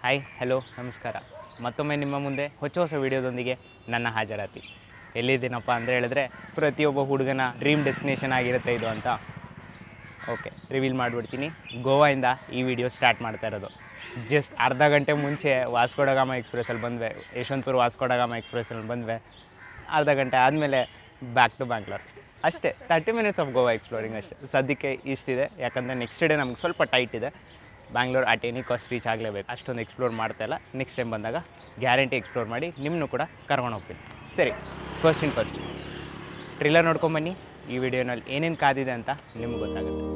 Hi hello ನಮಸ್ಕಾರ. ಮತ್ತೊಮ್ಮೆ ನಿಮ್ಮ ಮುಂದೆ ಹೊಸ ವೀಡಿಯೋದೊಂದಿಗೆ ನನ್ನ ಹಾಜರಾತಿ. ಎಲ್ಲಿದ್ದೀನಪ್ಪ ಅಂದರೆ ಹೇಳಿದ್ರೆ ಪ್ರತಿಯೊಬ್ಬ ಹುಡುಗನ ಡ್ರೀಮ್ ಡೆಸ್ಟಿನೇಷನ್ ಆಗಿರುತ್ತೆ ಇದು ಅಂತ. ಓಕೆ, ರಿವೀಲ್ ಮಾಡಿಬಿಡ್ತೀನಿ. ಗೋವಾಯಿಂದ ಈ ವಿಡಿಯೋ ಸ್ಟಾರ್ಟ್ ಮಾಡ್ತಾ ಇರೋದು. ಜಸ್ಟ್ ಅರ್ಧ ಗಂಟೆ ಮುಂಚೆ ವಾಸ್ಕೋ ಡ ಗಾಮಾ ಎಕ್ಸ್ಪ್ರೆಸ್ಸಲ್ಲಿ ಬಂದ್ವಿ, ಯಶವಂತಪುರ ವಾಸ್ಕೋ ಡ ಗಾಮಾ ಎಕ್ಸ್ಪ್ರೆಸ್ಸಲ್ಲಿ ಬಂದ್ವಿ. ಅರ್ಧ ಗಂಟೆ ಆದಮೇಲೆ ಬ್ಯಾಕ್ ಟು ಬ್ಯಾಂಗ್ಳೂರ್. ಅಷ್ಟೇ, 30 ಮಿನಿಟ್ಸ್ ಆಫ್ ಗೋವಾ ಎಕ್ಸ್ಪ್ಲೋರಿಂಗ್ ಅಷ್ಟೇ. ಸದ್ಯಕ್ಕೆ ಇಷ್ಟಿದೆ, ಯಾಕಂದರೆ ನೆಕ್ಸ್ಟ್ ಡೇ ನಮ್ಗೆ ಸ್ವಲ್ಪ ಟೈಟ್ ಇದೆ. Bangalore at any cost reach ಆಗಲೇಬೇಕು. ಅಷ್ಟೊಂದು ಎಕ್ಸ್ಪ್ಲೋರ್ ಮಾಡ್ತಾಯಿಲ್ಲ. ನೆಕ್ಸ್ಟ್ ಟೈಮ್ ಬಂದಾಗ ಗ್ಯಾರಂಟಿ ಎಕ್ಸ್ಪ್ಲೋರ್ ಮಾಡಿ ನಿಮ್ಮನ್ನು ಕೂಡ ಕರ್ಕೊಂಡು ಹೋಗ್ತೀನಿ. ಸರಿ, ಫಸ್ಟ್ ಟ್ರಿಲ್ಲರ್ ನೋಡ್ಕೊಂಬನ್ನಿ. ಈ ವಿಡಿಯೋನಲ್ಲಿ ಏನೇನು ಕಾದಿದೆ ಅಂತ ನಿಮ್ಗೆ ಗೊತ್ತಾಗುತ್ತೆ.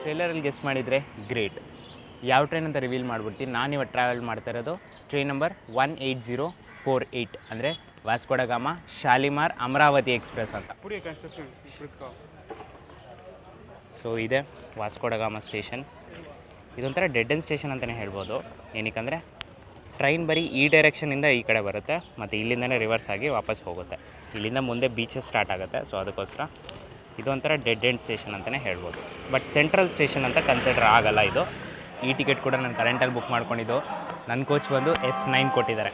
ಟ್ರೈಲರಲ್ಲಿ ಗೆಸ್ ಮಾಡಿದರೆ ಗ್ರೇಟ್. ಯಾವ ಟ್ರೈನ್ ಅಂತ ರಿವೀಲ್ ಮಾಡಿಬಿಡ್ತೀನಿ. ನಾನಿವತ್ತು ಟ್ರಾವೆಲ್ ಮಾಡ್ತಾ ಇರೋದು ಟ್ರೈನ್ ನಂಬರ್ 18048, ಅಂದರೆ ವಾಸ್ಕೋ ಡ ಗಾಮಾ ಶಾಲಿಮಾರ್ ಅಮರಾವತಿ ಎಕ್ಸ್ಪ್ರೆಸ್ ಅಂತ. ಸೊ ಇದೆ ವಾಸ್ಕೋ ಡ ಗಾಮಾ ಸ್ಟೇಷನ್. ಇದೊಂಥರ ಡೆಡ್ ಎಂಡ್ ಸ್ಟೇಷನ್ ಅಂತಲೇ ಹೇಳ್ಬೋದು. ಏನಕ್ಕಂದರೆ ಟ್ರೈನ್ ಬರೀ ಈ ಡೈರೆಕ್ಷನಿಂದ ಈ ಕಡೆ ಬರುತ್ತೆ ಮತ್ತು ಇಲ್ಲಿಂದನೇ ರಿವರ್ಸ್ ಆಗಿ ವಾಪಸ್ ಹೋಗುತ್ತೆ. ಇಲ್ಲಿಂದ ಮುಂದೆ ಬೀಚಸ್ ಸ್ಟಾರ್ಟ್ ಆಗುತ್ತೆ. ಸೊ ಅದಕ್ಕೋಸ್ಕರ ಇದೊಂಥರ ಡೆಡ್ ಎಂಡ್ ಸ್ಟೇಷನ್ ಅಂತಲೇ ಹೇಳ್ಬೋದು. ಬಟ್ ಸೆಂಟ್ರಲ್ ಸ್ಟೇಷನ್ ಅಂತ ಕನ್ಸಿಡರ್ ಆಗಲ್ಲ ಇದು. ಈ ಟಿಕೆಟ್ ಕೂಡ ನಾನು ಕರೆಂಟಲ್ಲಿ ಬುಕ್ ಮಾಡ್ಕೊಂಡಿದ್ದು. ನನ್ನ ಕೋಚ್ ಬಂದು S9 ಕೊಟ್ಟಿದ್ದಾರೆ.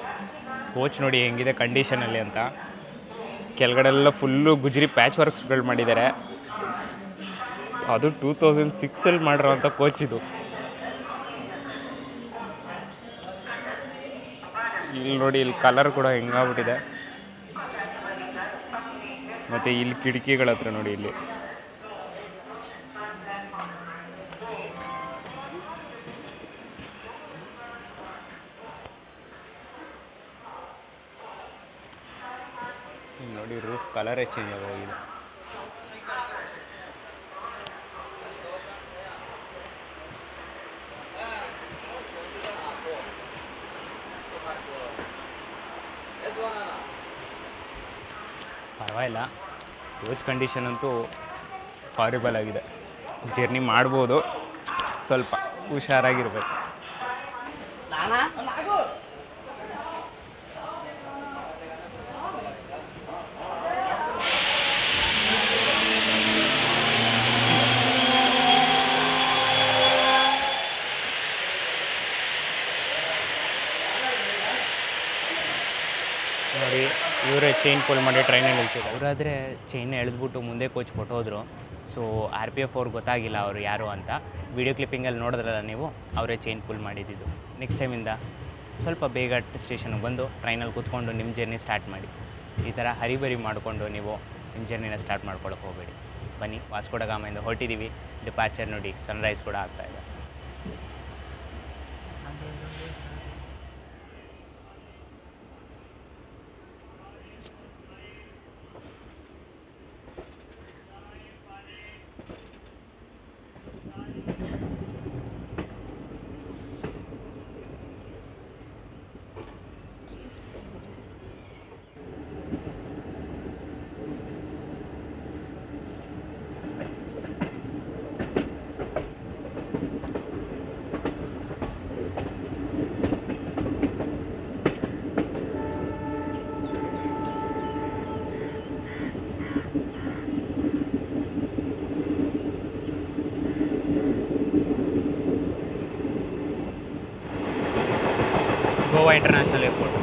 ಕೋಚ್ ನೋಡಿ ಹೆಂಗಿದೆ ಕಂಡೀಷನಲ್ಲಿ ಅಂತ. ಕೆಳಗಡೆಲ್ಲ ಫುಲ್ಲು ಗುಜರಿ ಪ್ಯಾಚ್ ವರ್ಕ್ಸ್ಗಳು ಮಾಡಿದ್ದಾರೆ. ಅದು 2006 ಮಾಡಿರೋವಂಥ ಕೋಚ್ ಇದು. ಇಲ್ಲಿ ನೋಡಿ, ಇಲ್ಲಿ ಕಲರ್ ಕೂಡ ಹೆಂಗಾಗ್ಬಿಟ್ಟಿದೆ. ಮತ್ತು ಇಲ್ಲಿ ಕಿಟಕಿಗಳ ಹತ್ರ ನೋಡಿ, ಇಲ್ಲಿ ನೋಡಿ ರೂಫ್ ಕಲರೇ ಚೇಂಜ್ ಆಗೋಗಿದೆ. ಪರವಾಗಿಲ್ಲ, ಕೋಚ್ ಕಂಡೀಷನ್ ಅಂತೂ ಹಾರಿಬಲ್ ಆಗಿದೆ. ಜರ್ನಿ ಮಾಡ್ಬೋದು, ಸ್ವಲ್ಪ ಹುಷಾರಾಗಿರ್ಬೇಕು. ನೋಡಿ, ಇವರೇ ಚೈನ್ ಪುಲ್ ಮಾಡಿ ಟ್ರೈನಲ್ಲಿ ನಿಲ್ಸಿದ್ರು. ಅವರಾದರೆ ಚೈನ್ ಎಳೆದ್ಬಿಟ್ಟು ಮುಂದೆ ಕೋಚ್ ಕೊಟ್ಟೋದ್ರು. ಸೊ RPF ಅವ್ರಿಗೆ ಗೊತ್ತಾಗಿಲ್ಲ ಅವರು ಯಾರು ಅಂತ. ವಿಡಿಯೋ ಕ್ಲಿಪ್ಪಿಂಗಲ್ಲಿ ನೋಡಿದ್ರಲ್ಲ ನೀವು, ಅವರೇ ಚೈನ್ ಪುಲ್ ಮಾಡಿದ್ದು. ನೆಕ್ಸ್ಟ್ ಟೈಮಿಂದ ಸ್ವಲ್ಪ ಬೇಗ ಸ್ಟೇಷನ್ಗೆ ಬಂದು ಟ್ರೈನಲ್ಲಿ ಕೂತ್ಕೊಂಡು ನಿಮ್ಮ ಜರ್ನಿ ಸ್ಟಾರ್ಟ್ ಮಾಡಿ. ಈ ಥರ ಹರಿಬರಿ ಮಾಡಿಕೊಂಡು ನೀವು ನಿಮ್ಮ ಜರ್ನಿನ ಸ್ಟಾರ್ಟ್ ಮಾಡ್ಕೊಳಕ್ಕೆ ಹೋಗಬೇಡಿ. ಬನ್ನಿ, ವಾಸ್ಕೋ ಡ ಗಾಮಾಯಿಂದ ಹೊರಟಿದ್ದೀವಿ. ಡಿಪಾರ್ಚರ್ ನೋಡಿ, ಸನ್ರೈಸ್ ಕೂಡ ಆಗ್ತಾಯಿದೆ. Goa international airport.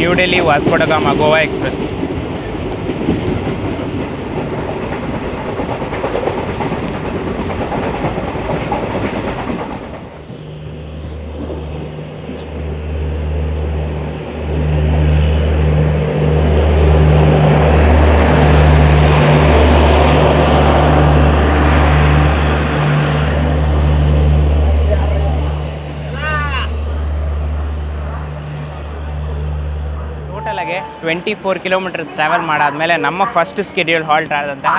New Delhi Vasco da Gama Goa express. ಟೋಟಲಾಗೆ 24 ಕಿಲೋಮೀಟರ್ಸ್ ಟ್ರಾವೆಲ್ ಮಾಡಾದಮೇಲೆ ನಮ್ಮ ಫಸ್ಟ್ ಸ್ಕೆಡ್ಯೂಲ್ ಹಾಲ್ಟ್ ಆದಂತಹ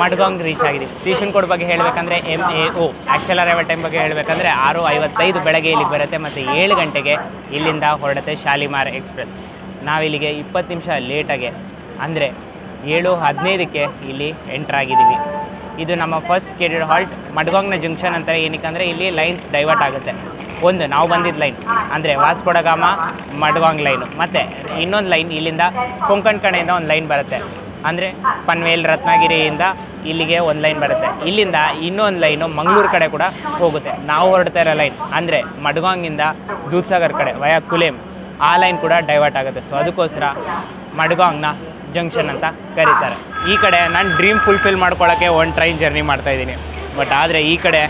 ಮಡ್ಗಾಂಗ್ ರೀಚ್ ಆಗಿದೆ. ಸ್ಟೇಷನ್ ಕೋಡ್ ಬಗ್ಗೆ ಹೇಳಬೇಕಂದ್ರೆ MAO. ಆ್ಯಕ್ಚುಲ್ ಅರೈವಲ್ ಟೈಮ್ ಬಗ್ಗೆ ಹೇಳಬೇಕಂದ್ರೆ 6:55 ಬೆಳಗ್ಗೆ ಇಲ್ಲಿಗೆ ಬರುತ್ತೆ ಮತ್ತು 7 ಗಂಟೆಗೆ ಇಲ್ಲಿಂದ ಹೊರಡುತ್ತೆ ಶಾಲಿಮಾರ್ ಎಕ್ಸ್ಪ್ರೆಸ್. ನಾವಿಲ್ಲಿಗೆ 20 ನಿಮಿಷ ಲೇಟಾಗೆ ಅಂದರೆ 7:15ಕ್ಕೆ ಇಲ್ಲಿ ಎಂಟ್ರಾಗಿದ್ದೀವಿ. ಇದು ನಮ್ಮ ಫಸ್ಟ್ ಸ್ಕೆಡ್ಯೂಲ್ ಹಾಲ್ಟ್ ಮಡ್ಗಾಂಗ್ನ ಜಂಕ್ಷನ್ ಅಂತಾರೆ. ಏನಕ್ಕೆ ಇಲ್ಲಿ ಲೈನ್ಸ್ ಡೈವರ್ಟ್ ಆಗುತ್ತೆ. ಒಂದು ನಾವು ಬಂದಿದ್ದ ಲೈನ್ ಅಂದರೆ ವಾಸ್ಕೋ ಡ ಗಾಮಾ ಮಡ್ಗಾಂಗ್ ಲೈನು, ಮತ್ತು ಇನ್ನೊಂದು ಲೈನ್ ಇಲ್ಲಿಂದ ಕೊಂಕಣ್ ಕಡೆಯಿಂದ ಒಂದು ಲೈನ್ ಬರುತ್ತೆ. ಅಂದರೆ ಪನ್ವೇಲ್ ರತ್ನಗಿರಿಯಿಂದ ಇಲ್ಲಿಗೆ ಒಂದು ಲೈನ್ ಬರುತ್ತೆ. ಇಲ್ಲಿಂದ ಇನ್ನೊಂದು ಲೈನು ಮಂಗಳೂರು ಕಡೆ ಕೂಡ ಹೋಗುತ್ತೆ. ನಾವು ಹೊರಡ್ತಾ ಇರೋ ಲೈನ್ ಅಂದರೆ ಮಡ್ಗಾಂಗಿಂದ ದೂದ್ಸಾಗರ್ ಕಡೆ ವಯಾ ಕುಲೇಮ್, ಆ ಲೈನ್ ಕೂಡ ಡೈವರ್ಟ್ ಆಗುತ್ತೆ. ಸೊ ಅದಕ್ಕೋಸ್ಕರ ಮಡ್ಗಾಂಗ್ನ ಜಂಕ್ಷನ್ ಅಂತ ಕರೀತಾರೆ. ಈ ಕಡೆ ನಾನು ಡ್ರೀಮ್ ಫುಲ್ಫಿಲ್ ಮಾಡ್ಕೊಳ್ಳೋಕ್ಕೆ ಒಂದು ಟ್ರೈನ್ ಜರ್ನಿ ಮಾಡ್ತಾಯಿದ್ದೀನಿ. ಬಟ್ ಆದರೆ ಈ ಕಡೆ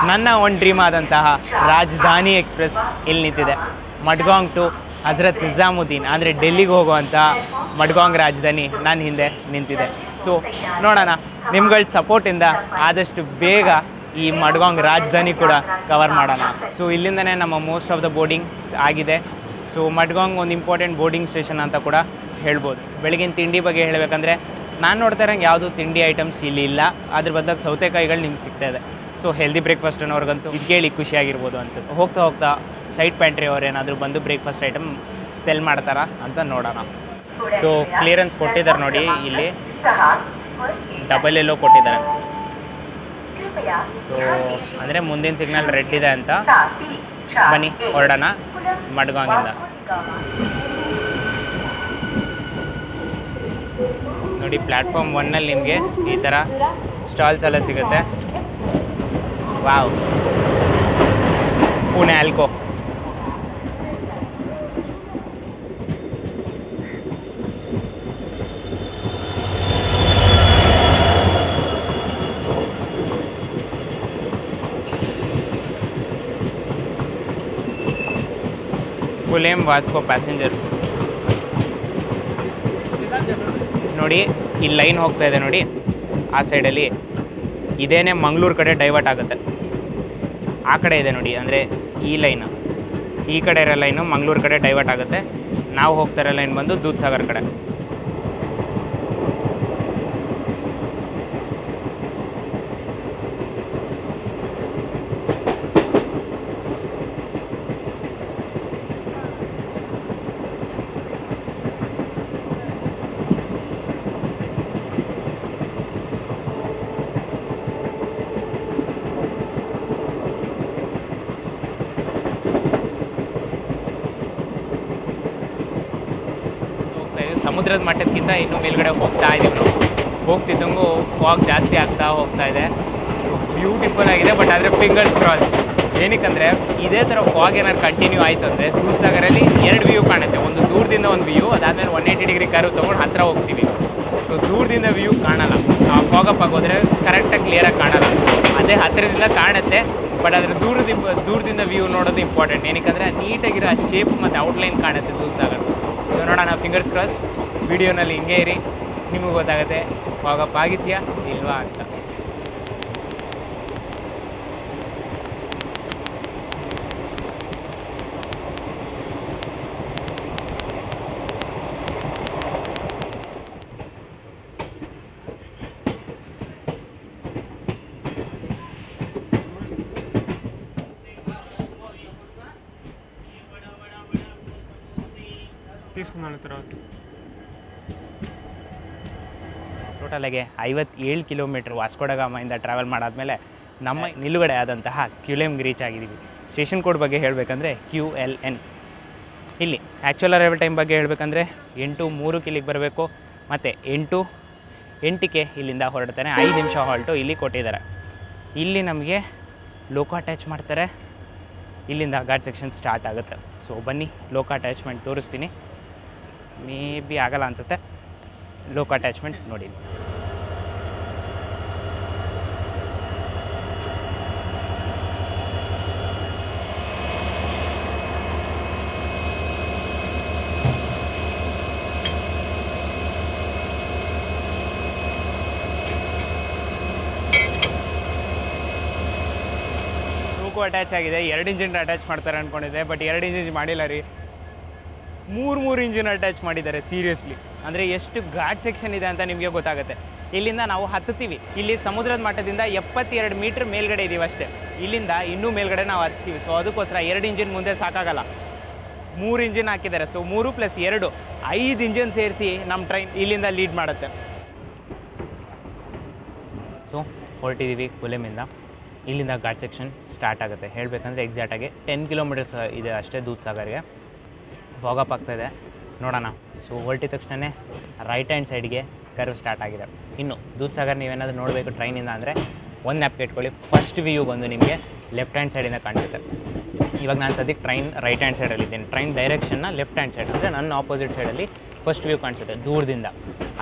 ನನ್ನ ಒಂದು ಡ್ರೀಮ್ ಆದಂತಹ ರಾಜಧಾನಿ ಎಕ್ಸ್ಪ್ರೆಸ್ ಇಲ್ಲಿ ನಿಂತಿದೆ. ಮಡ್ಗಾಂಗ್ ಟು ಹಜರತ್ ನಿಜಾಮುದ್ದೀನ್ ಅಂದರೆ ಡೆಲ್ಲಿಗೆ ಹೋಗುವಂಥ ಮಡ್ಗಾಂಗ್ ರಾಜಧಾನಿ ನನ್ನ ಹಿಂದೆ ನಿಂತಿದೆ. ಸೊ ನೋಡೋಣ, ನಿಮ್ಗಳ ಸಪೋರ್ಟಿಂದ ಆದಷ್ಟು ಬೇಗ ಈ ಮಡ್ಗಾಂಗ್ ರಾಜಧಾನಿ ಕೂಡ ಕವರ್ ಮಾಡೋಣ. ಸೊ ಇಲ್ಲಿಂದನೇ ನಮ್ಮ ಮೋಸ್ಟ್ ಆಫ್ ದ ಬೋರ್ಡಿಂಗ್ ಆಗಿದೆ. ಸೊ ಮಡ್ಗಾಂಗ್ ಒಂದು ಇಂಪಾರ್ಟೆಂಟ್ ಬೋರ್ಡಿಂಗ್ ಸ್ಟೇಷನ್ ಅಂತ ಕೂಡ ಹೇಳ್ಬೋದು. ಬೆಳಗಿನ ತಿಂಡಿ ಬಗ್ಗೆ ಹೇಳಬೇಕಂದ್ರೆ ನಾನು ನೋಡ್ತಾ ಇರೋಂಗೆ ಯಾವುದೂ ತಿಂಡಿ ಐಟಮ್ಸ್ ಇಲ್ಲಿ ಇಲ್ಲ. ಅದ್ರ ಬದಲಾಗಿ ಸೌತೆಕಾಯಿಗಳು ನಿಮ್ಗೆ ಸಿಗ್ತಾಯಿದೆ. ಸೊ ಹೆಲ್ದಿ ಬ್ರೇಕ್ಫಾಸ್ಟ್ ಅನ್ನೋರ್ಗಂತೂ ಇದು ಕೇಳಿ ಖುಷಿಯಾಗಿರ್ಬೋದು ಅನ್ಸುತ್ತೆ. ಹೋಗ್ತಾ ಹೋಗ್ತಾ ಸೈಡ್ ಪ್ಯಾಂಟ್ರಿ ಅವ್ರು ಏನಾದರೂ ಬಂದು ಬ್ರೇಕ್ಫಾಸ್ಟ್ ಐಟಮ್ ಸೆಲ್ ಮಾಡ್ತಾರಾ ಅಂತ ನೋಡೋಣ. ಸೊ ಕ್ಲಿಯರೆನ್ಸ್ ಕೊಟ್ಟಿದ್ದಾರೆ ನೋಡಿ, ಇಲ್ಲಿ ಡಬಲ್ ಎಲ್ಲೋ ಕೊಟ್ಟಿದ್ದಾರೆ. ಸೊ ಅಂದರೆ ಮುಂದಿನ ಸಿಗ್ನಲ್ ರೆಡ್ ಇದೆ ಅಂತ. ಬನ್ನಿ ಹೊರಡೋಣ ಮಡ್ಗಾಂಗಿಂದ. ನೋಡಿ ಪ್ಲ್ಯಾಟ್ಫಾರ್ಮ್ 1ನಲ್ಲಿ ನಿಮಗೆ ಈ ಥರ ಸ್ಟಾಲ್ಸ್ ಎಲ್ಲ ಸಿಗುತ್ತೆ. ವಾವ್, ಪುಣೆ ಆಲ್ಕೋ. ಕುಲೇಮ್ ವಾಸ್ಕೋ ಪ್ಯಾಸೆಂಜರ್ ನೋಡಿ, ಈ ಲೈನ್ ಹೋಗ್ತಾ ಇದೆ ನೋಡಿ, ಆ ಸೈಡಲ್ಲಿ ಇದೇನೇ ಮಂಗಳೂರು ಕಡೆ ಡೈವರ್ಟ್ ಆಗುತ್ತೆ. ಆ ಕಡೆ ಇದೆ ನೋಡಿ, ಅಂದರೆ ಈ ಲೈನು, ಈ ಕಡೆ ಇರೋ ಲೈನು ಮಂಗಳೂರು ಕಡೆ ಡೈವರ್ಟ್ ಆಗುತ್ತೆ. ನಾವು ಹೋಗ್ತಾ ಇರೋ ಲೈನ್ ಬಂದು ದೂದ್ಸಾಗರ್ ಕಡೆ. ಸಮುದ್ರದ ಮಟ್ಟಕ್ಕಿಂತ ಇನ್ನೂ ಮೇಲ್ಗಡೆ ಹೋಗ್ತಾ ಇದ್ದೀವಿ ನಾವು. ಹೋಗ್ತಿದ್ದಂಗೂ ಫಾಗ್ ಜಾಸ್ತಿ ಆಗ್ತಾ ಹೋಗ್ತಾ ಇದೆ. ಸೊ ಬ್ಯೂಟಿಫುಲ್ ಆಗಿದೆ. ಬಟ್ ಆದರೆ ಫಿಂಗರ್ಸ್ ಕ್ರಾಸ್. ಏನಕ್ಕಂದರೆ ಇದೇ ಥರ ಫಾಗ್ ಏನಾದ್ರು ಕಂಟಿನ್ಯೂ ಆಯಿತು ಅಂದರೆ ದೂದ್ಸಾಗರಲ್ಲಿ 2 ವ್ಯೂ ಕಾಣುತ್ತೆ. ಒಂದು ದೂರದಿಂದ ಒಂದು ವ್ಯೂ, ಅದಾದಮೇಲೆ 180 ಡಿಗ್ರಿ ಕರ್ವ್ ತೊಗೊಂಡು ಹತ್ತಿರ ಹೋಗ್ತೀವಿ. ಸೊ ದೂರದಿಂದ ವ್ಯೂ ಕಾಣಲ್ಲ. ಫಾಗಪ್ ಆಗೋದ್ರೆ ಕರೆಕ್ಟಾಗಿ ಕ್ಲಿಯರಾಗಿ ಕಾಣಲ್ಲ. ಅದೇ ಹತ್ತಿರದಿಂದ ಕಾಣುತ್ತೆ, ಬಟ್ ಅದರ ದೂರದಿಂದ ವ್ಯೂ ನೋಡೋದು ಇಂಪಾರ್ಟೆಂಟ್. ಏನಕ್ಕಂದರೆ ನೀಟಾಗಿರೋ ಆ ಶೇಪ್ ಮತ್ತು ಔಟ್ಲೈನ್ ಕಾಣುತ್ತೆ ದೂದ್ಸಾಗರ್. ಸೊ ನೋಡೋಣ, ಫಿಂಗರ್ಸ್ ಕ್ರಾಸ್. ವೀಡಿಯೋನಲ್ಲಿ ಹಿಂಗೆ ಇರಿ, ನಿಮಗೆ ಗೊತ್ತಾಗುತ್ತೆ ಫಾಗಪ್ ಆಗಿದೆಯಾ ಇಲ್ವಾ ಅಂತ. తీసుకున్నాను తర్వాత ಟೋಟಲಾಗಿ 57 ಕಿಲೋಮೀಟ್ರ್ ವಾಸ್ಕೋಡಗಾಮದಿಂದ ಟ್ರಾವೆಲ್ ಮಾಡಾದಮೇಲೆ ನಮ್ಮ ನಿಲುಗಡೆ ಆದಂತಹ ಕ್ಯುಲೆಮ್ಗೆ ರೀಚ್ ಆಗಿದ್ದೀವಿ. ಸ್ಟೇಷನ್ ಕೋಡ್ ಬಗ್ಗೆ ಹೇಳಬೇಕಂದ್ರೆ QLN. ಇಲ್ಲಿ ಆ್ಯಕ್ಚುಯಲ್ ಅರೈವಲ್ ಟೈಮ್ ಬಗ್ಗೆ ಹೇಳಬೇಕಂದ್ರೆ 8:03 ಇಲ್ಲಿಗೆ ಬರಬೇಕು, ಮತ್ತು 8:08 ಇಲ್ಲಿಂದ ಹೊರಡ್ತಾನೆ. 5 ನಿಮಿಷ ಹಾಲ್ಟು ಇಲ್ಲಿ ಕೊಟ್ಟಿದ್ದಾರೆ. ಇಲ್ಲಿ ನಮಗೆ ಲೋಕೋ ಅಟ್ಯಾಚ್ ಮಾಡ್ತಾರೆ. ಇಲ್ಲಿಂದ ಘಾಟ್ ಸೆಕ್ಷನ್ ಸ್ಟಾರ್ಟ್ ಆಗುತ್ತೆ. ಸೊ ಬನ್ನಿ ಲೋಕೋ ಅಟ್ಯಾಚ್ಮೆಂಟ್ ತೋರಿಸ್ತೀನಿ. ಮೇ ಬಿ ಆಗಲ್ಲ ಅನಿಸುತ್ತೆ. ಲೋಕೋ ಅಟ್ಯಾಚ್ಮೆಂಟ್ ನೋಡಿ. ಲೋಕೋ ಅಟ್ಯಾಚ್ ಆಗಿದೆ. 2 ಇಂಜಿನ್ ಅಟ್ಯಾಚ್ ಮಾಡ್ತಾರೆ ಅಂದ್ಕೊಂಡಿದ್ದೆ, ಬಟ್ 2 ಇಂಜಿನ್ ಮಾಡಿಲ್ಲ ರೀ. 3 ಇಂಜಿನ್ ಅಟ್ಯಾಚ್ ಮಾಡಿದ್ದಾರೆ. ಸೀರಿಯಸ್ಲಿ ಅಂದರೆ ಎಷ್ಟು ಘಾಟ್ ಸೆಕ್ಷನ್ ಇದೆ ಅಂತ ನಿಮಗೆ ಗೊತ್ತಾಗುತ್ತೆ. ಇಲ್ಲಿಂದ ನಾವು ಹತ್ತುತ್ತೀವಿ. ಇಲ್ಲಿ ಸಮುದ್ರದ ಮಟ್ಟದಿಂದ 72 ಮೀಟ್ರ್ ಮೇಲ್ಗಡೆ ಇದ್ದೀವಿ ಅಷ್ಟೇ. ಇಲ್ಲಿಂದ ಇನ್ನೂ ಮೇಲ್ಗಡೆ ನಾವು ಹತ್ತೀವಿ. ಸೊ ಅದಕ್ಕೋಸ್ಕರ 2 ಇಂಜಿನ್ ಮುಂದೆ ಸಾಕಾಗಲ್ಲ, 3 ಇಂಜಿನ್ ಹಾಕಿದ್ದಾರೆ. ಸೊ 3 + 2 5 ಇಂಜಿನ್ ಸೇರಿಸಿ ನಮ್ಮ ಟ್ರೈನ್ ಇಲ್ಲಿಂದ ಲೀಡ್ ಮಾಡುತ್ತೆ. ಸೊ ಹೊರಟಿದ್ದೀವಿ ಕುಲೆಮಿಂದ. ಇಲ್ಲಿಂದ ಘಾಟ್ ಸೆಕ್ಷನ್ ಸ್ಟಾರ್ಟ್ ಆಗುತ್ತೆ. ಹೇಳಬೇಕಂದ್ರೆ ಎಕ್ಸಾಕ್ಟಾಗಿ 10 ಕಿಲೋಮೀಟರ್ಸ್ ಇದೆ ಅಷ್ಟೇ ದೂದ್ಸಾಗರ್ಗೆ. ಫಾಗಪ್ ಆಗ್ತಾಯಿದೆ, ನೋಡೋಣ. ಸೊ ಹೊರಟಿದ ತಕ್ಷಣ ರೈಟ್ ಹ್ಯಾಂಡ್ ಸೈಡ್ಗೆ ಕರ್ವ್ ಸ್ಟಾರ್ಟ್ ಆಗಿದೆ. ಇನ್ನು ದೂದ್ಸಾಗರ್ ನೀವೇನಾದರೂ ನೋಡಬೇಕು ಟ್ರೈನಿಂದ ಅಂದರೆ ಒಂದು ನ್ಯಾಪ್ ಇಟ್ಕೊಳ್ಳಿ. ಫಸ್ಟ್ ವ್ಯೂ ಬಂದು ನಿಮಗೆ ಲೆಫ್ಟ್ ಹ್ಯಾಂಡ್ ಸೈಡಿಂದ ಕಾಣಿಸುತ್ತೆ. ಇವಾಗ ನಾನು ಸದ್ಯಕ್ಕೆ ಟ್ರೈನ್ ರೈಟ್ ಹ್ಯಾಂಡ್ ಸೈಡಲ್ಲಿದ್ದೀನಿ. ಟ್ರೈನ್ ಡೈರೆಕ್ಷನ್ನ ಲೆಫ್ಟ್ ಹ್ಯಾಂಡ್ ಸೈಡ್ ಅಂದರೆ ನನ್ನ ಆಪೋಸಿಟ್ ಸೈಡಲ್ಲಿ ಫಸ್ಟ್ ವ್ಯೂ ಕಾಣಿಸುತ್ತೆ ದೂರದಿಂದ.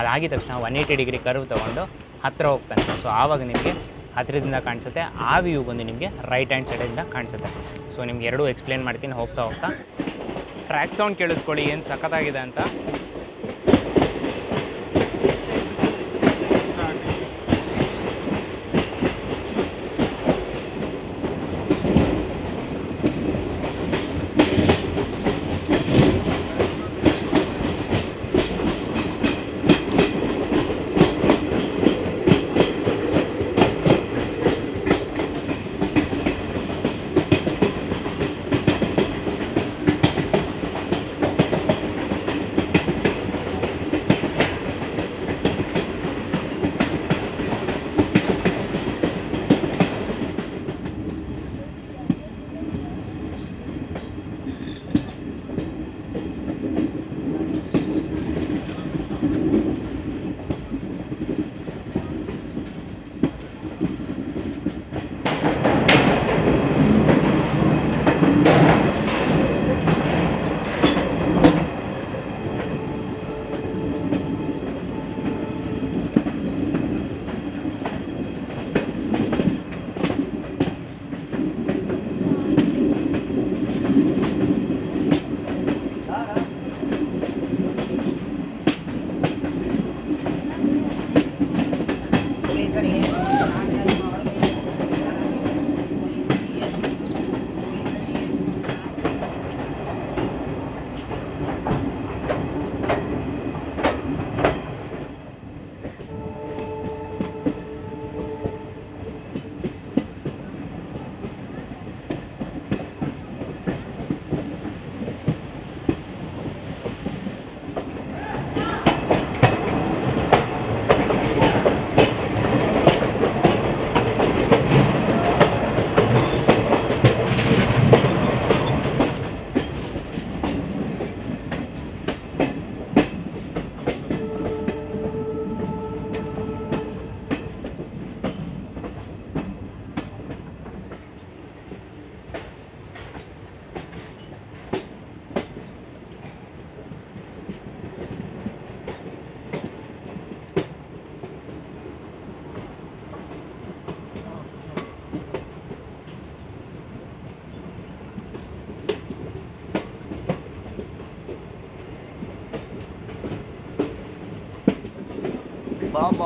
ಅದಾಗಿದ ತಕ್ಷಣ 180 ಡಿಗ್ರಿ ಕರ್ವ್ ತೊಗೊಂಡು ಹತ್ತಿರ ಹೋಗ್ತಾನೆ. ಸೊ ಆವಾಗ ನಿಮಗೆ ಹತ್ತಿರದಿಂದ ಕಾಣಿಸುತ್ತೆ. ಆ ವ್ಯೂ ಬಂದು ನಿಮಗೆ ರೈಟ್ ಹ್ಯಾಂಡ್ ಸೈಡಿಂದ ಕಾಣಿಸುತ್ತೆ. ಸೊ ನಿಮ್ಗೆ ಎರಡೂ ಎಕ್ಸ್ಪ್ಲೇನ್ ಮಾಡ್ತೀನಿ ಹೋಗ್ತಾ ಹೋಗ್ತಾ. ಟ್ರ್ಯಾಕ್ ಸೌಂಡ್ ಕೇಳಿಸ್ಕೊಳ್ಳಿ ಏನು ಸಖತ್ತಾಗಿದೆ ಅಂತ.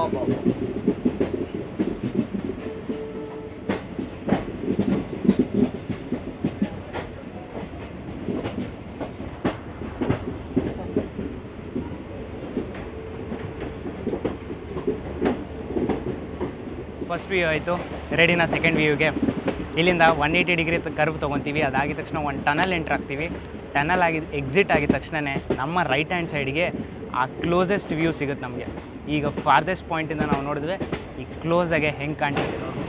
ಫಸ್ಟ್ ವ್ಯೂ ಆಯಿತು, ರೆಡಿನ ಸೆಕೆಂಡ್ ವ್ಯೂಗೆ. ಇಲ್ಲಿಂದ 180 ಡಿಗ್ರಿ ಕರ್ವ್ ತೊಗೊತೀವಿ. ಅದಾಗಿದ ತಕ್ಷಣ ಒಂದು ಟನಲ್ ಎಂಟ್ರ್ ಆಗ್ತೀವಿ. ಟನಲ್ ಎಕ್ಸಿಟ್ ಆಗಿದ ತಕ್ಷಣವೇ ನಮ್ಮ ರೈಟ್ ಹ್ಯಾಂಡ್ ಸೈಡ್ಗೆ ಆ ಕ್ಲೋಸೆಸ್ಟ್ ವ್ಯೂ ಸಿಗುತ್ತೆ ನಮಗೆ. ಈಗ ಫಾರ್ದೆಸ್ಟ್ ಪಾಯಿಂಟಿಂದ ನಾವು ನೋಡಿದ್ವಿ ಈ ಕ್ಲೋಸಾಗೆ ಹೆಂಗೆ ಕಾಣ್ತಿದೆ ನೋಡಿ.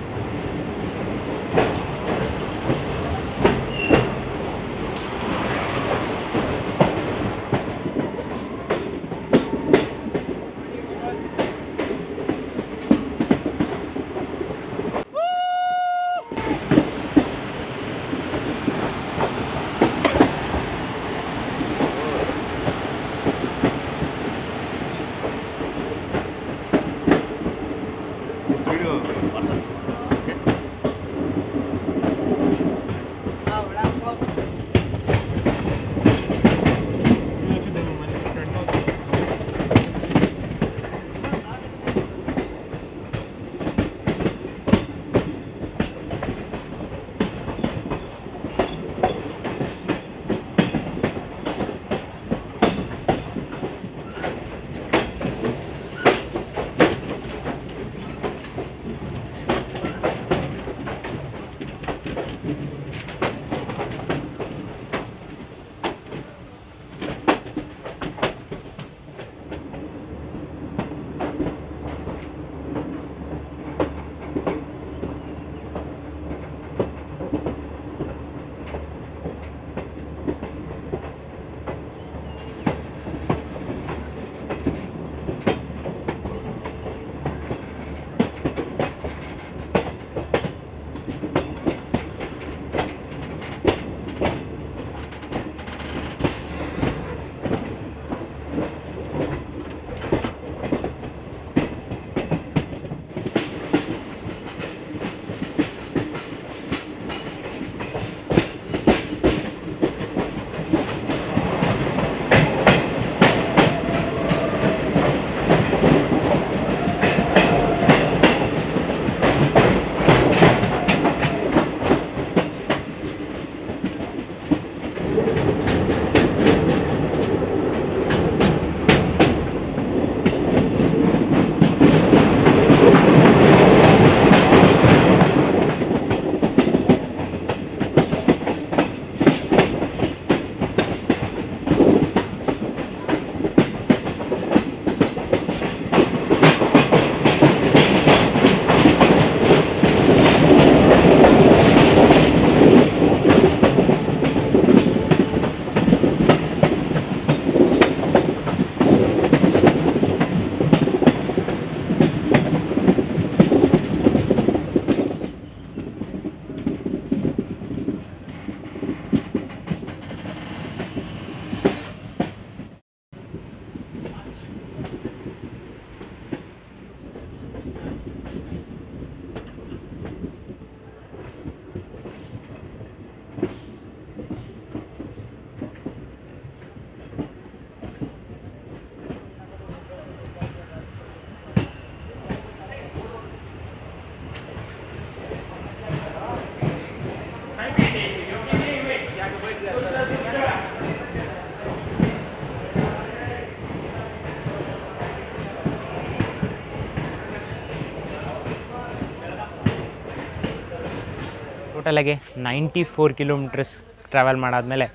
ಟೋಟಲಾಗಿ 94 ಕಿಲೋಮೀಟರ್ಸ್ ಟ್ರಾವೆಲ್ ಮಾಡಾದಮೇಲೆ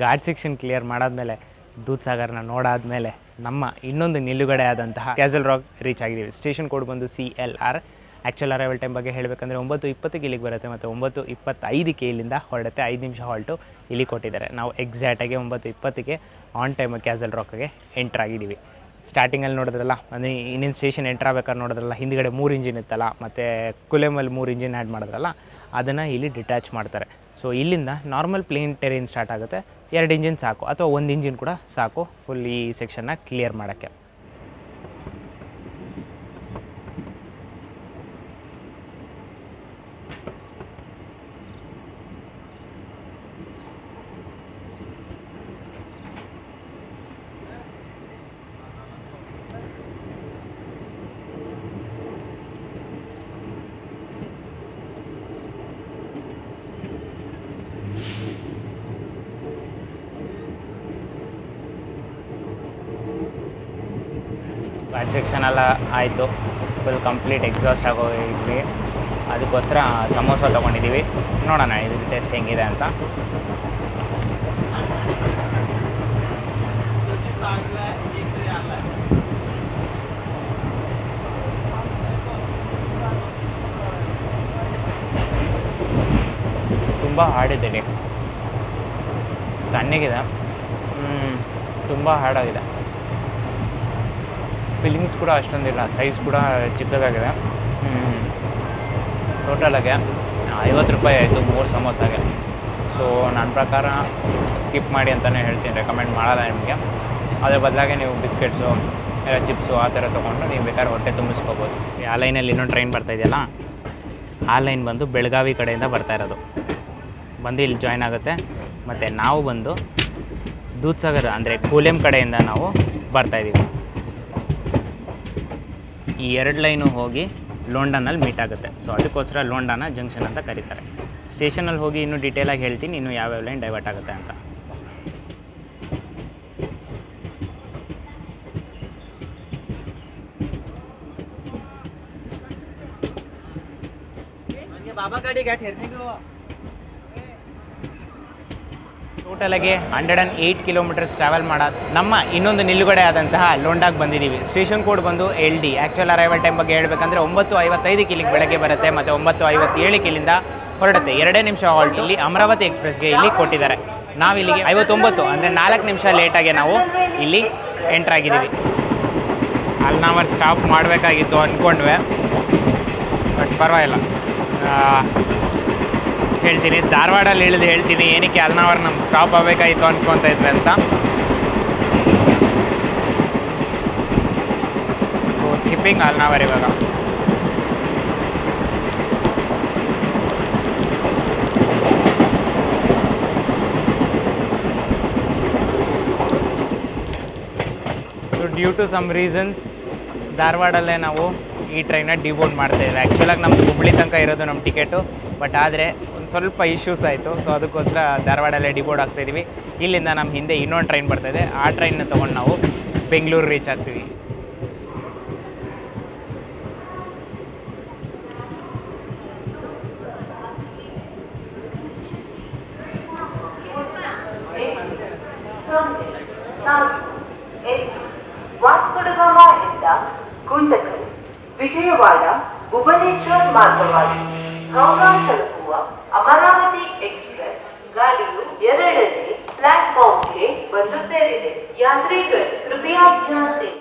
ಘಾಟ್ ಸೆಕ್ಷನ್ ಕ್ಲಿಯರ್ ಮಾಡಾದಮೇಲೆ ದೂದ್ ಸಾಗರ್ನ ನೋಡಾದಮೇಲೆ ನಮ್ಮ ಇನ್ನೊಂದು ನಿಲುಗಡೆ ಆದಂತಹ ಕ್ಯಾಸಲ್ ರಾಕ್ ರೀಚ್ ಆಗಿದ್ದೀವಿ. ಸ್ಟೇಷನ್ ಕೋಡ್ ಬಂದು CLR. ಆ್ಯಕ್ಚುಲ್ ಅರೈವಲ್ ಟೈಮ್ ಬಗ್ಗೆ ಹೇಳಬೇಕಂದ್ರೆ 9:20ಕ್ಕೆ ಇಲ್ಲಿಗೆ ಬರುತ್ತೆ ಮತ್ತು 9:25ಕ್ಕೆ ಇಲ್ಲಿಂದ ಹೊರಡುತ್ತೆ. 5 ನಿಮಿಷ ಹಾಲ್ಟು ಇಲ್ಲಿ ಕೊಟ್ಟಿದ್ದಾರೆ. ನಾವು ಎಕ್ಸಾಕ್ಟಾಗಿ 9:20ಕ್ಕೆ ಆನ್ ಟೈಮ್ ಕ್ಯಾಸಲ್ ರಾಕ್ಗೆ ಎಂಟ್ರ್ ಆಗಿದ್ದೀವಿ. ಸ್ಟಾರ್ಟಿಂಗಲ್ಲಿ ನೋಡಿದ್ರಲ್ಲ, ಅಂದರೆ ಇನ್ನೇನು ಸ್ಟೇಷನ್ ಎಂಟ್ರ್ ಆಗ್ಬೇಕಾದ್ರೆ ನೋಡಿದ್ರಲ್ಲ, ಹಿಂದ್ಗಡೆ 3 ಇಂಜಿನ್ ಇತ್ತಲ್ಲ ಮತ್ತು ಕುಲೆಮಲ್ಲಿ 3 ಇಂಜಿನ್ ಆ್ಯಡ್ ಮಾಡಿದ್ರಲ್ಲ, ಅದನ್ನು ಇಲ್ಲಿ ಡಿಟ್ಯಾಚ್ ಮಾಡ್ತಾರೆ. ಸೊ ಇಲ್ಲಿಂದ ನಾರ್ಮಲ್ ಪ್ಲೇನ್ ಟೆರೇನ್ ಸ್ಟಾರ್ಟ್ ಆಗುತ್ತೆ. 2 ಇಂಜಿನ್ ಸಾಕು, ಅಥವಾ 1 ಇಂಜಿನ್ ಕೂಡ ಸಾಕು ಫುಲ್ ಈ ಸೆಕ್ಷನ್ನ ಕ್ಲಿಯರ್ ಮಾಡೋಕ್ಕೆ. ಘಾಟ್ ಸೆಕ್ಷನ್ ಎಲ್ಲ ಆಯಿತು, ಫುಲ್ ಕಂಪ್ಲೀಟ್ ಎಕ್ಸಾಸ್ಟ್ ಆಗೋಗಿ ಅದಕ್ಕೋಸ್ಕರ ಸಮೋಸ ತೊಗೊಂಡಿದ್ದೀವಿ. ನೋಡೋಣ ಇದು ಟೇಸ್ಟ್ ಹೆಂಗಿದೆ ಅಂತ. ತುಂಬ ಹಾರ್ಡಿದೆ, ತಣ್ಣಗಿದೆ, ತುಂಬ ಹಾರ್ಡಾಗಿದೆ. ಫಿಲ್ಲಿಂಗ್ಸ್ ಕೂಡ ಅಷ್ಟೊಂದಿಲ್ಲ, ಸೈಜ್ ಕೂಡ ಚಿಕ್ಕದಾಗಿದೆ. ಟೋಟಲಾಗೆ 50 ರೂಪಾಯಿ ಆಯಿತು 3 ಸಮೋಸಾಗೆ. ಸೊ ನನ್ನ ಪ್ರಕಾರ ಸ್ಕಿಪ್ ಮಾಡಿ ಅಂತಲೇ ಹೇಳ್ತೀನಿ, ರೆಕಮೆಂಡ್ ಮಾಡಲ್ಲ ನಿಮಗೆ. ಅದ್ರ ಬದಲಾಗಿ ನೀವು ಬಿಸ್ಕೆಟ್ಸು ಇಲ್ಲ ಚಿಪ್ಸು ಆ ಥರ ತೊಗೊಂಡು ನೀವು ಬೇಕಾದ್ರೆ ಹೊಟ್ಟೆ ತುಂಬಿಸ್ಕೋಬೋದು. ಆ ಲೈನಲ್ಲಿ ಇನ್ನೊಂದು ಟ್ರೈನ್ ಬರ್ತಾಯಿದೆಯಲ್ಲ, ಆ ಲೈನ್ ಬಂದು ಬೆಳಗಾವಿ ಕಡೆಯಿಂದ ಬರ್ತಾ ಇರೋದು, ಬಂದು ಇಲ್ಲಿ ಜಾಯ್ನ್ ಆಗುತ್ತೆ. ಮತ್ತು ನಾವು ಬಂದು ದೂದ್ಸಾಗರ್ ಅಂದರೆ ಕೂಲೆಮ್ ಕಡೆಯಿಂದ ನಾವು ಬರ್ತಾಯಿದ್ದೀವಿ. ಈ 2 ಲೈನು ಹೋಗಿ ಲೋಂಡಾನಲ್ಲಿ ಮೀಟ್ ಆಗುತ್ತೆ. ಸೊ ಅದಕ್ಕೋಸ್ಕರ ಲೋಂಡಾನ ಜಂಕ್ಷನ್ ಅಂತ ಕರೀತಾರೆ. ಸ್ಟೇಷನಲ್ಲಿ ಹೋಗಿ ಇನ್ನೂ ಡೀಟೇಲಾಗಿ ಹೇಳ್ತೀನಿ, ಇನ್ನೂ ಯಾವ್ಯಾವ ಲೈನ್ ಡೈವರ್ಟ್ ಆಗುತ್ತೆ ಅಂತ. ಟೋಟಲಾಗಿ 108 ಕಿಲೋಮೀಟರ್ಸ್ ಟ್ರಾವೆಲ್ ಮಾಡೋದು ನಮ್ಮ ಇನ್ನೊಂದು ನಿಲುಗಡೆ ಆದಂತಹ ಲೋಂಡಾಗೆ ಬಂದಿದ್ದೀವಿ. ಸ್ಟೇಷನ್ ಕೋಡ್ ಬಂದು LD. ಆ್ಯಕ್ಚುಲ್ ಅರೈವಲ್ ಟೈಮ್ ಬಗ್ಗೆ ಹೇಳಬೇಕಂದ್ರೆ 9:55 ಇಲ್ಲಿಗೆ ಬೆಳಗ್ಗೆ ಬರುತ್ತೆ ಮತ್ತು 9:57 ಇಲ್ಲಿಂದ ಹೊರಡುತ್ತೆ. 2 ನಿಮಿಷ ಹಾಲ್ಟ್ ಇಲ್ಲಿ ಅಮರಾವತಿ ಎಕ್ಸ್ಪ್ರೆಸ್ಗೆ ಇಲ್ಲಿ ಕೊಟ್ಟಿದ್ದಾರೆ. ನಾವು ಇಲ್ಲಿಗೆ 59 ಅಂದರೆ 4 ನಿಮಿಷ ಲೇಟಾಗಿ ನಾವು ಇಲ್ಲಿ ಎಂಟ್ರ್ ಆಗಿದ್ದೀವಿ. ಅಲ್ಲಿ ನಾವು ಸ್ಟಾಪ್ ಮಾಡಬೇಕಾಗಿತ್ತು ಅಂದ್ಕೊಂಡ್ವಿ, ಬಟ್ ಪರವಾಗಿಲ್ಲ. ಹೇಳ್ತೀನಿ, ಧಾರವಾಡಲ್ಲಿ ಇಳಿದು ಹೇಳ್ತೀನಿ ಏನಕ್ಕೆ ಅಲ್ನಾವರ್ ನಮ್ಗೆ ಸ್ಟಾಪ್ ಆಗಬೇಕಾಗಿತ್ತು ಅಂದ್ಕೊತ ಇದ್ವಿ ಅಂತ. ಸೊ ಸ್ಕಿಪ್ಪಿಂಗ್ ಅಲ್ನಾವರ್ ಇವಾಗ. So due to some reasons ಧಾರವಾಡಲ್ಲೇ ನಾವು ಈ ಟ್ರೈನ ಡಿಬೋರ್ಡ್ ಮಾಡ್ತಾಯಿದ್ವಿ. ಆ್ಯಕ್ಚುಲಾಗಿ ನಮ್ಗೆ ಹುಬ್ಳಿ ತನಕ ಇರೋದು ನಮ್ಮ ಟಿಕೆಟು, ಬಟ್ ಆದರೆ ಒಂದು ಸ್ವಲ್ಪ ಇಶ್ಯೂಸ್ ಆಯಿತು. ಸೊ ಅದಕ್ಕೋಸ್ಕರ ಧಾರವಾಡಲ್ಲೇ ಡಿಬೋರ್ಡ್ ಆಗ್ತಾಯಿದ್ದೀವಿ. ಇಲ್ಲಿಂದ ನಮ್ಮ ಹಿಂದೆ ಇನ್ನೊಂದು ಟ್ರೈನ್ ಬರ್ತಾಯಿದೆ, ಆ ಟ್ರೈನ್ನ ತೊಗೊಂಡು ನಾವು ಬೆಂಗಳೂರು ರೀಚ್ ಆಗ್ತೀವಿ. ವಾಸ್ಕೋಡಗಾಮದಿಂದ ಗುಂಟಕಲ್, ವಿಜಯವಾಡ, ಭುವನೇಶ್ವರ್ ಮಾರ್ಗವಾಗಿ ಹೌರಾ ತಲುಪುವ ಅಮರಾವತಿ ಎಕ್ಸ್ಪ್ರೆಸ್ ಗಾಡಿಯು 2ನೇ ಪ್ಲಾಟ್ಫಾರ್ಮ್ಗೆ ಬಂದು ಸೇರಿದೆ. ಯಾತ್ರಿಗಳು ಕೃಪಯಾ ಧ್ಯಾನ್ ದೇं.